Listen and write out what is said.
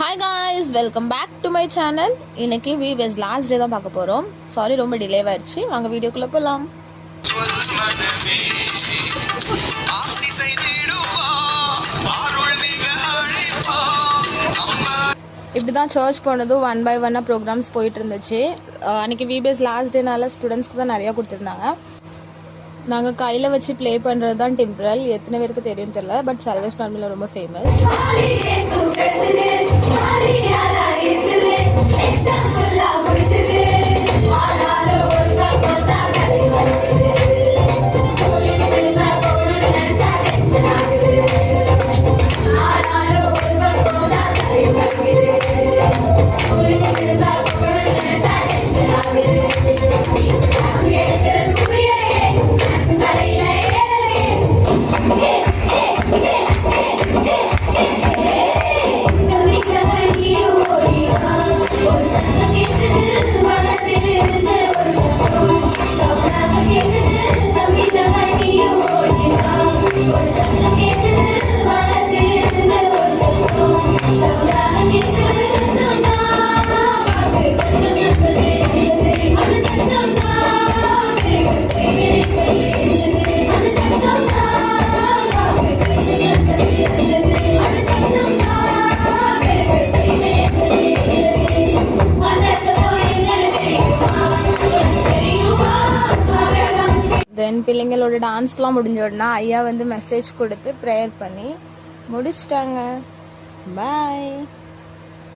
Hi guys, welcome back to my channel. இன்னைக்கு VBS last day தான் பார்க்க போறோம். சாரி ரொம்ப டிலே ஆயிடுச்சு. வாங்க வீடியோக்குள்ள போலாம். இப்படி தான் சர்ச் போனதும் 1 by 1 ப்ரோக்ராம்ஸ் போயிட்டு இருந்துச்சு. அன்றைக்கி VBS லாஸ்ட் டேனால ஸ்டூடெண்ட்ஸ்க்கு தான் நிறையா கொடுத்துருந்தாங்க. நாங்கள் கையில் வச்சு ப்ளே பண்ணுறது தான் டிம்பரல். எத்தனை பேருக்கு தெரியும் தெரியல, பட் சர்வீஸ் நார்மலில் ரொம்ப ஃபேமஸ். தென் பிள்ளைங்களோட டான்ஸ்லாம் முடிஞ்ச உடனே ஐயா வந்து மெசேஜ் கொடுத்து ப்ரேயர் பண்ணி முடிச்சிட்டாங்க. பாய்.